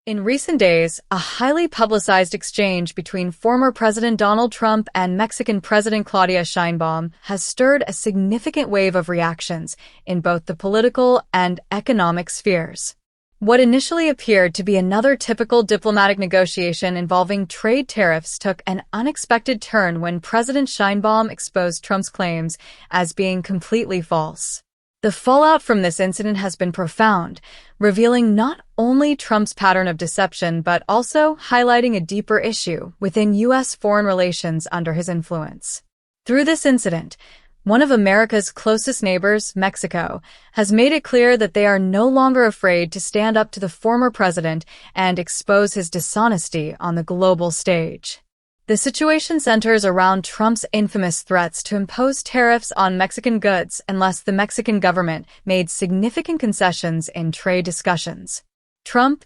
In recent days, a highly publicized exchange between former President Donald Trump and Mexican President Claudia Sheinbaum has stirred a significant wave of reactions in both the political and economic spheres. What initially appeared to be another typical diplomatic negotiation involving trade tariffs took an unexpected turn when President Sheinbaum exposed Trump's claims as being completely false. The fallout from this incident has been profound, revealing not only Trump's pattern of deception but also highlighting a deeper issue within U.S. foreign relations under his influence. Through this incident, one of America's closest neighbors, Mexico, has made it clear that they are no longer afraid to stand up to the former president and expose his dishonesty on the global stage. The situation centers around Trump's infamous threats to impose tariffs on Mexican goods unless the Mexican government made significant concessions in trade discussions. Trump,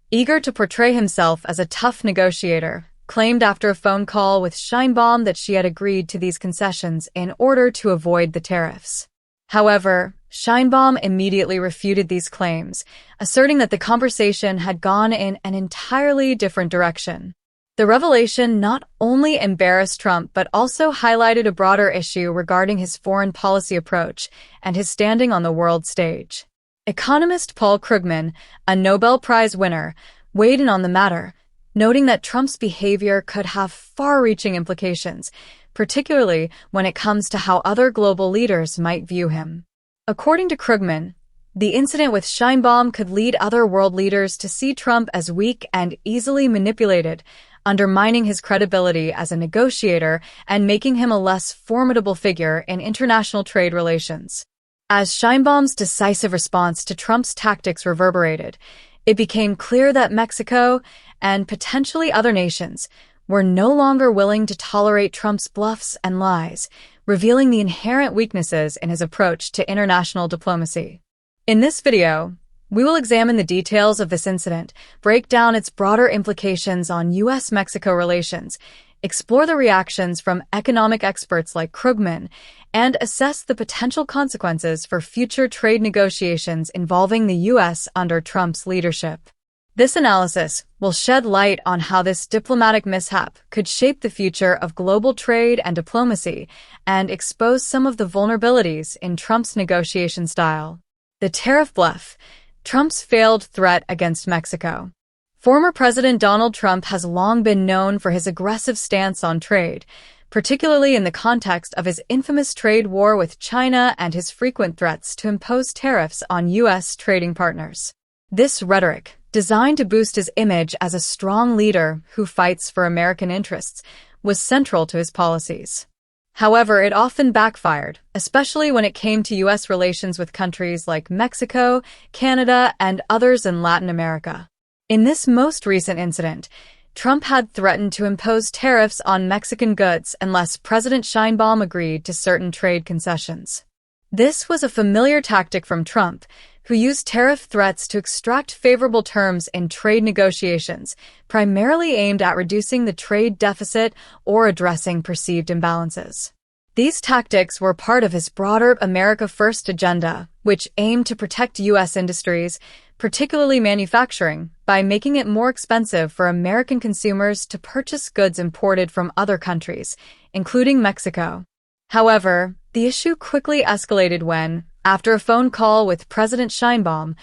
eager to portray himself as a tough negotiator, claimed after a phone call with Sheinbaum that she had agreed to these concessions in order to avoid the tariffs. However, Sheinbaum immediately refuted these claims, asserting that the conversation had gone in an entirely different direction. The revelation not only embarrassed Trump but also highlighted a broader issue regarding his foreign policy approach and his standing on the world stage. Economist Paul Krugman, a Nobel Prize winner, weighed in on the matter, noting that Trump's behavior could have far-reaching implications, particularly when it comes to how other global leaders might view him. According to Krugman, the incident with Sheinbaum could lead other world leaders to see Trump as weak and easily manipulated, undermining his credibility as a negotiator and making him a less formidable figure in international trade relations. As Sheinbaum's decisive response to Trump's tactics reverberated, it became clear that Mexico, and potentially other nations, were no longer willing to tolerate Trump's bluffs and lies, revealing the inherent weaknesses in his approach to international diplomacy. In this video, we will examine the details of this incident, break down its broader implications on U.S.-Mexico relations, explore the reactions from economic experts like Krugman, and assess the potential consequences for future trade negotiations involving the U.S. under Trump's leadership. This analysis will shed light on how this diplomatic mishap could shape the future of global trade and diplomacy and expose some of the vulnerabilities in Trump's negotiation style. The tariff bluff, Trump's failed threat against Mexico. Former President Donald Trump has long been known for his aggressive stance on trade, particularly in the context of his infamous trade war with China and his frequent threats to impose tariffs on U.S. trading partners. This rhetoric, designed to boost his image as a strong leader who fights for American interests, was central to his policies. However, it often backfired, especially when it came to U.S. relations with countries like Mexico, Canada, and others in Latin America. In this most recent incident, Trump had threatened to impose tariffs on Mexican goods unless President Sheinbaum agreed to certain trade concessions. This was a familiar tactic from Trump, who used tariff threats to extract favorable terms in trade negotiations, primarily aimed at reducing the trade deficit or addressing perceived imbalances. These tactics were part of his broader America First agenda, which aimed to protect U.S. industries, particularly manufacturing, by making it more expensive for American consumers to purchase goods imported from other countries, including Mexico. However, the issue quickly escalated when, after a phone call with President Sheinbaum,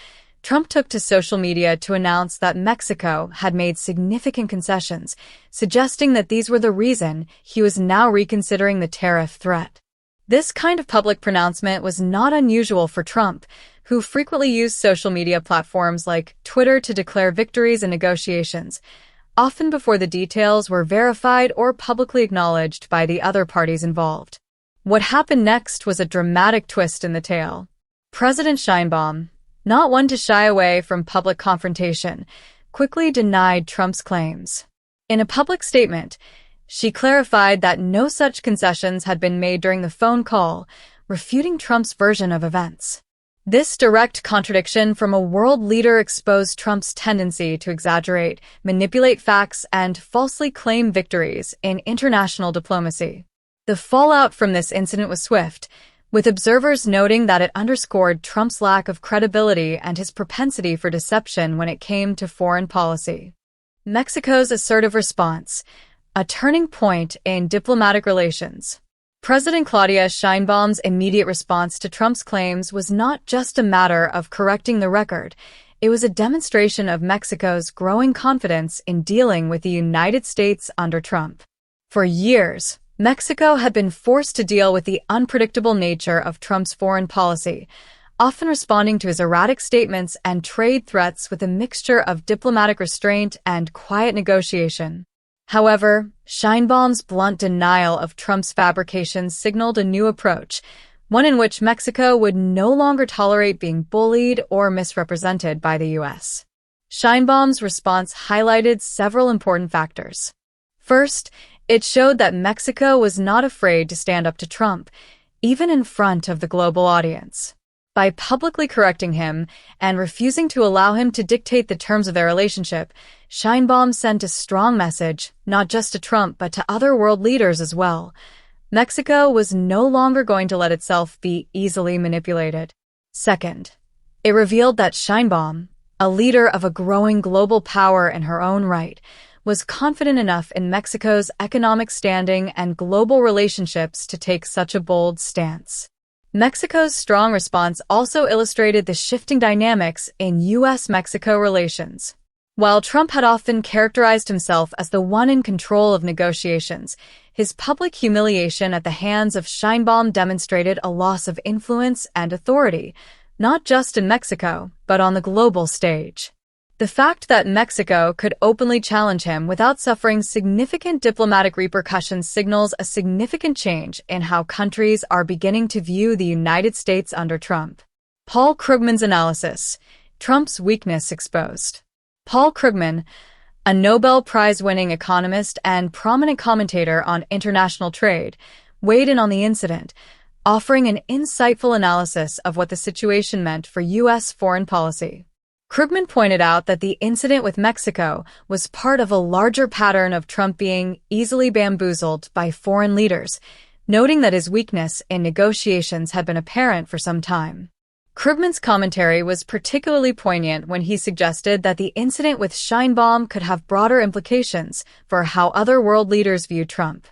Trump took to social media to announce that Mexico had made significant concessions, suggesting that these were the reason he was now reconsidering the tariff threat. This kind of public pronouncement was not unusual for Trump, who frequently used social media platforms like Twitter to declare victories in negotiations, often before the details were verified or publicly acknowledged by the other parties involved. What happened next was a dramatic twist in the tale. President Sheinbaum, not one to shy away from public confrontation, quickly denied Trump's claims. In a public statement, she clarified that no such concessions had been made during the phone call, refuting Trump's version of events. This direct contradiction from a world leader exposed Trump's tendency to exaggerate, manipulate facts, and falsely claim victories in international diplomacy. The fallout from this incident was swift, with observers noting that it underscored Trump's lack of credibility and his propensity for deception when it came to foreign policy. Mexico's assertive response, a turning point in diplomatic relations. President Claudia Sheinbaum's immediate response to Trump's claims was not just a matter of correcting the record, it was a demonstration of Mexico's growing confidence in dealing with the United States under Trump. For years, Mexico had been forced to deal with the unpredictable nature of Trump's foreign policy, often responding to his erratic statements and trade threats with a mixture of diplomatic restraint and quiet negotiation. However, Sheinbaum's blunt denial of Trump's fabrications signaled a new approach, one in which Mexico would no longer tolerate being bullied or misrepresented by the U.S. Sheinbaum's response highlighted several important factors. First, it showed that Mexico was not afraid to stand up to Trump, even in front of the global audience. By publicly correcting him and refusing to allow him to dictate the terms of their relationship, Sheinbaum sent a strong message, not just to Trump but to other world leaders as well. Mexico was no longer going to let itself be easily manipulated. Second, it revealed that Sheinbaum, a leader of a growing global power in her own right, was confident enough in Mexico's economic standing and global relationships to take such a bold stance. Mexico's strong response also illustrated the shifting dynamics in U.S.-Mexico relations. While Trump had often characterized himself as the one in control of negotiations, his public humiliation at the hands of Sheinbaum demonstrated a loss of influence and authority, not just in Mexico, but on the global stage. The fact that Mexico could openly challenge him without suffering significant diplomatic repercussions signals a significant change in how countries are beginning to view the United States under Trump. Paul Krugman's analysis, Trump's weakness exposed. Paul Krugman, a Nobel Prize-winning economist and prominent commentator on international trade, weighed in on the incident, offering an insightful analysis of what the situation meant for U.S. foreign policy. Krugman pointed out that the incident with Mexico was part of a larger pattern of Trump being easily bamboozled by foreign leaders, noting that his weakness in negotiations had been apparent for some time. Krugman's commentary was particularly poignant when he suggested that the incident with Sheinbaum could have broader implications for how other world leaders view Trump.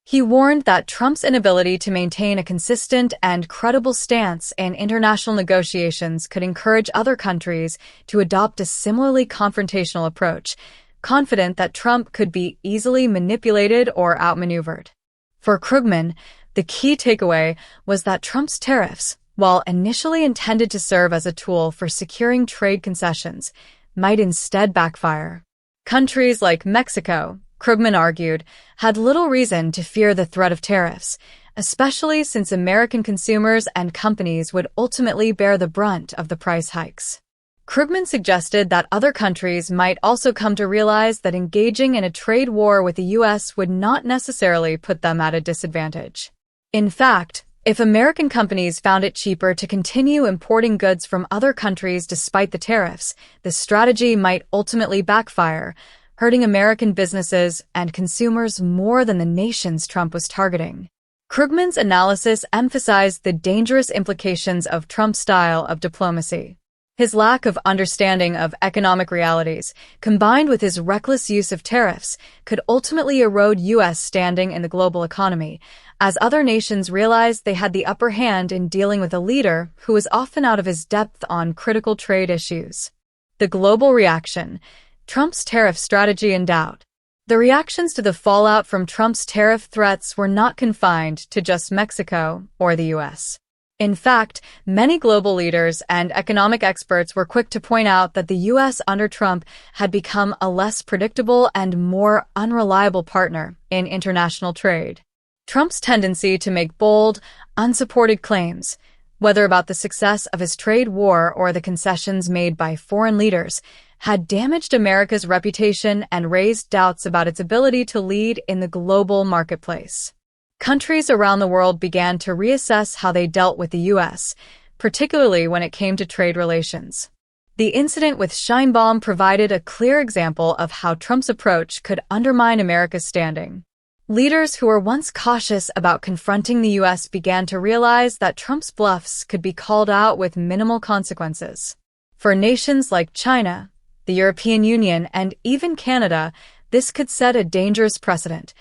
He warned that Trump's inability to maintain a consistent and credible stance in international negotiations could encourage other countries to adopt a similarly confrontational approach, confident that Trump could be easily manipulated or outmaneuvered. For Krugman, the key takeaway was that Trump's tariffs, while initially intended to serve as a tool for securing trade concessions, might instead backfire. Countries like Mexico, Krugman argued, had little reason to fear the threat of tariffs, especially since American consumers and companies would ultimately bear the brunt of the price hikes. Krugman suggested that other countries might also come to realize that engaging in a trade war with the U.S. would not necessarily put them at a disadvantage. In fact, if American companies found it cheaper to continue importing goods from other countries despite the tariffs, the strategy might ultimately backfire, hurting American businesses and consumers more than the nations Trump was targeting. Krugman's analysis emphasized the dangerous implications of Trump's style of diplomacy. His lack of understanding of economic realities, combined with his reckless use of tariffs, could ultimately erode U.S. standing in the global economy, as other nations realized they had the upper hand in dealing with a leader who was often out of his depth on critical trade issues. The global reaction, Trump's tariff strategy in doubt. The reactions to the fallout from Trump's tariff threats were not confined to just Mexico or the U.S. In fact, many global leaders and economic experts were quick to point out that the U.S. under Trump had become a less predictable and more unreliable partner in international trade. Trump's tendency to make bold, unsupported claims, whether about the success of his trade war or the concessions made by foreign leaders, had damaged America's reputation and raised doubts about its ability to lead in the global marketplace. Countries around the world began to reassess how they dealt with the U.S., particularly when it came to trade relations. The incident with Sheinbaum provided a clear example of how Trump's approach could undermine America's standing. Leaders who were once cautious about confronting the U.S. began to realize that Trump's bluffs could be called out with minimal consequences. For nations like China, the European Union, and even Canada, this could set a dangerous precedent,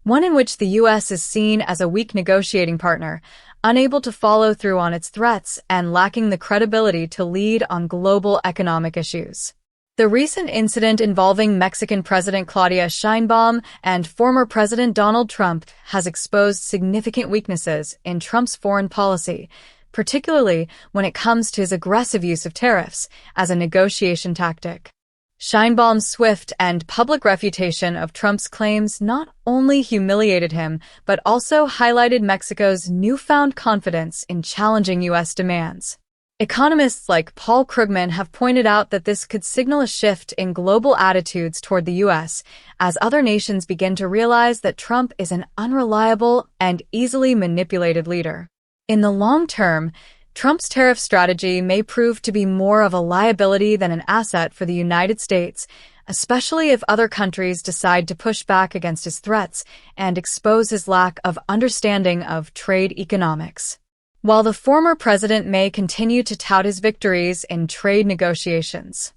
one in which the U.S. is seen as a weak negotiating partner, unable to follow through on its threats and lacking the credibility to lead on global economic issues. The recent incident involving Mexican President Claudia Sheinbaum and former President Donald Trump has exposed significant weaknesses in Trump's foreign policy, particularly when it comes to his aggressive use of tariffs as a negotiation tactic. Sheinbaum's swift and public refutation of Trump's claims not only humiliated him, but also highlighted Mexico's newfound confidence in challenging U.S. demands. Economists like Paul Krugman have pointed out that this could signal a shift in global attitudes toward the U.S. as other nations begin to realize that Trump is an unreliable and easily manipulated leader. In the long term, Trump's tariff strategy may prove to be more of a liability than an asset for the United States, especially if other countries decide to push back against his threats and expose his lack of understanding of trade economics. While the former president may continue to tout his victories in trade negotiations,